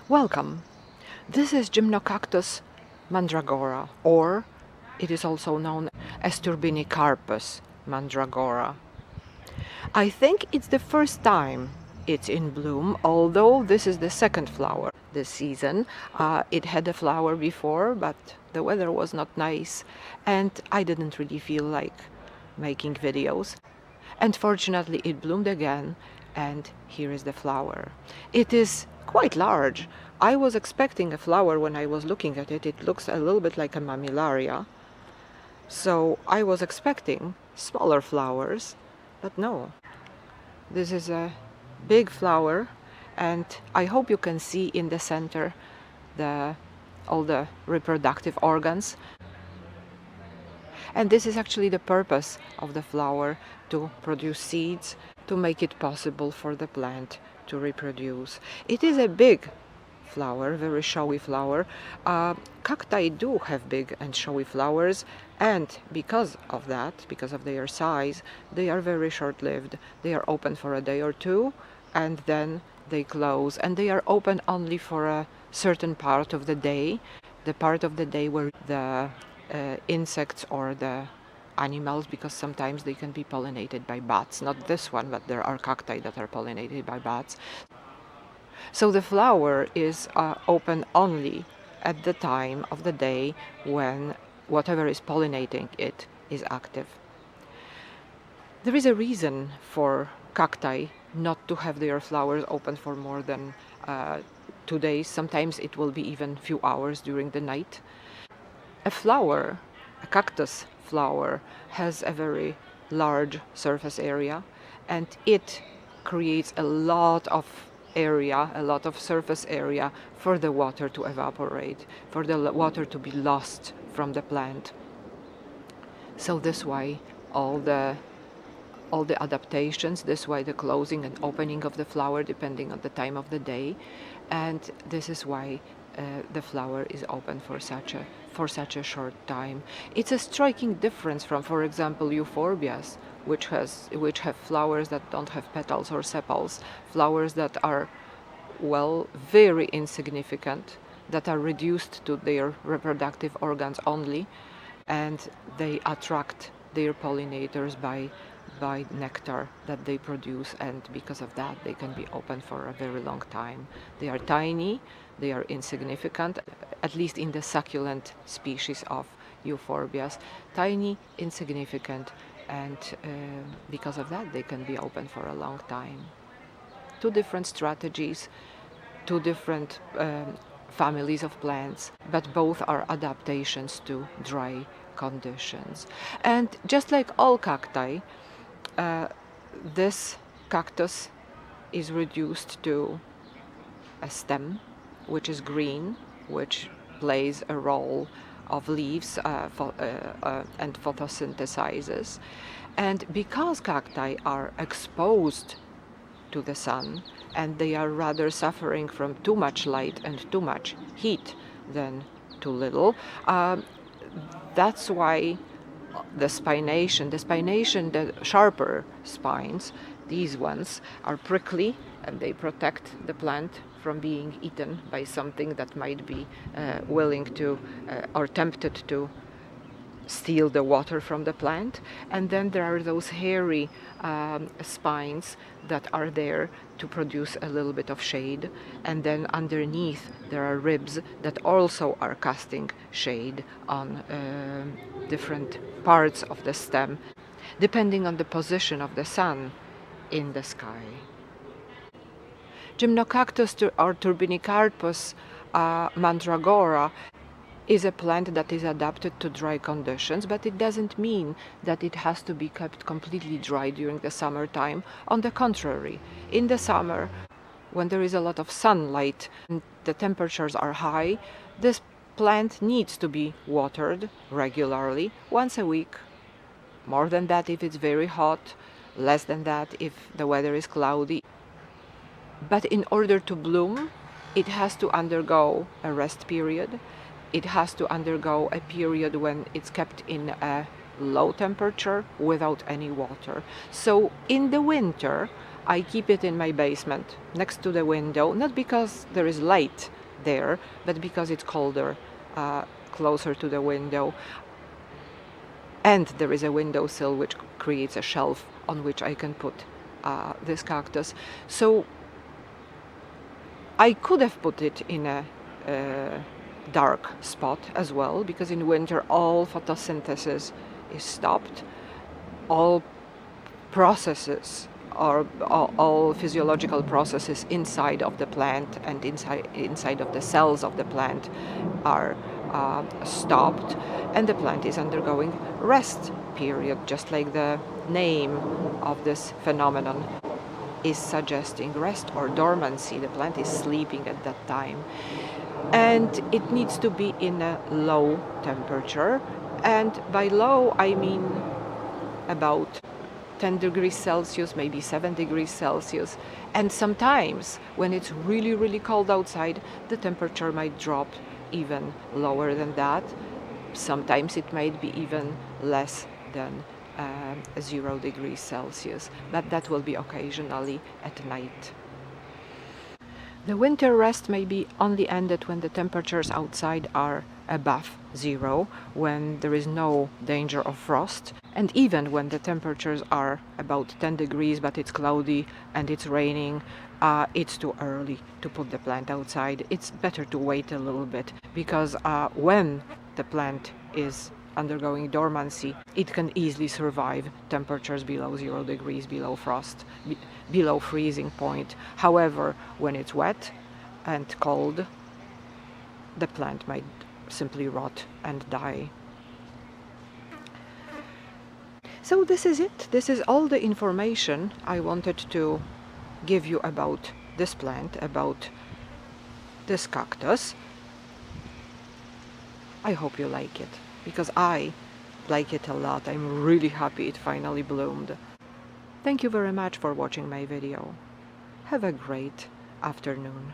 Welcome. This is Gymnocactus mandragora, or it is also known as Turbinicarpus mandragora. I think it's the first time it's in bloom, although this is the second flower this season. It had a flower before, but the weather was not nice and I didn't really feel like making videos. And fortunately it bloomed again, and here is the flower. It is quite large. I was expecting a flower when I was looking at it. It looks a little bit like a mammillaria. So I was expecting smaller flowers, but no. This is a big flower, and I hope you can see in the center all the reproductive organs. And this is actually the purpose of the flower, to produce seeds, to make it possible for the plant to reproduce. It is a big flower, very showy flower. Cacti do have big and showy flowers, and because of that, because of their size, they are very short-lived. They are open for a day or two, and then they close, and they are open only for a certain part of the day, the part of the day where the insects or the animals, because sometimes they can be pollinated by bats. Not this one, but there are cacti that are pollinated by bats. So the flower is open only at the time of the day when whatever is pollinating it is active. There is a reason for cacti not to have their flowers open for more than 2 days. Sometimes it will be even a few hours during the night. A cactus flower, has a very large surface area, and it creates a lot of surface area for the water to evaporate, for the water to be lost from the plant. So this way all the adaptations, this way the closing and opening of the flower depending on the time of the day, and this is why the flower is open for such a short time. It's a striking difference from, for example, euphorbias, which have flowers that don't have petals or sepals, flowers that are, well, very insignificant, that are reduced to their reproductive organs only, and they attract their pollinators by nectar that they produce, and because of that they can be open for a very long time. They are tiny, they are insignificant, at least in the succulent species of euphorbias. Tiny, insignificant, and because of that they can be open for a long time. Two different strategies, two different families of plants, but both are adaptations to dry conditions. And just like all cacti, this cactus is reduced to a stem, which is green, which plays a role of leaves and photosynthesizes. And because cacti are exposed to the sun, and they are rather suffering from too much light and too much heat than too little, that's why the spination, the sharper spines, these ones are prickly, and they protect the plant from being eaten by something that might be willing to or tempted to steal the water from the plant. And then there are those hairy spines that are there to produce a little bit of shade, and then underneath there are ribs that also are casting shade on different parts of the stem, depending on the position of the sun in the sky. Gymnocactus or Turbinicarpus mandragora is a plant that is adapted to dry conditions, but it doesn't mean that it has to be kept completely dry during the summertime. On the contrary, in the summer, when there is a lot of sunlight and the temperatures are high, this plant needs to be watered regularly, once a week. More than that if it's very hot, less than that if the weather is cloudy. But in order to bloom, it has to undergo a rest period. It has to undergo a period when it's kept in a low temperature without any water. So in the winter, I keep it in my basement next to the window, not because there is light there, but because it's colder, closer to the window. And there is a windowsill which creates a shelf on which I can put this cactus. So I could have put it in a dark spot as well, because in winter all photosynthesis is stopped, all processes or all physiological processes inside of the plant and inside of the cells of the plant are stopped, and the plant is undergoing rest period, just like the name of this phenomenon is suggesting, rest or dormancy. The plant is sleeping at that time, and it needs to be in a low temperature, and by low I mean about 10 degrees Celsius, maybe 7 degrees Celsius. And sometimes when it's really, really cold outside, the temperature might drop even lower than that. Sometimes it might be even less than 0 degrees Celsius, but that will be occasionally at night. The winter rest may be only ended when the temperatures outside are above 0, when there is no danger of frost, and even when the temperatures are about 10 degrees but it's cloudy and it's raining, it's too early to put the plant outside. It's better to wait a little bit, because when the plant is undergoing dormancy, it can easily survive temperatures below 0 degrees, below frost, below freezing point. However, when it's wet and cold, the plant might simply rot and die. So this is it. This is all the information I wanted to give you about this plant, about this cactus. I hope you like it, because I like it a lot. I'm really happy it finally bloomed. Thank you very much for watching my video. Have a great afternoon.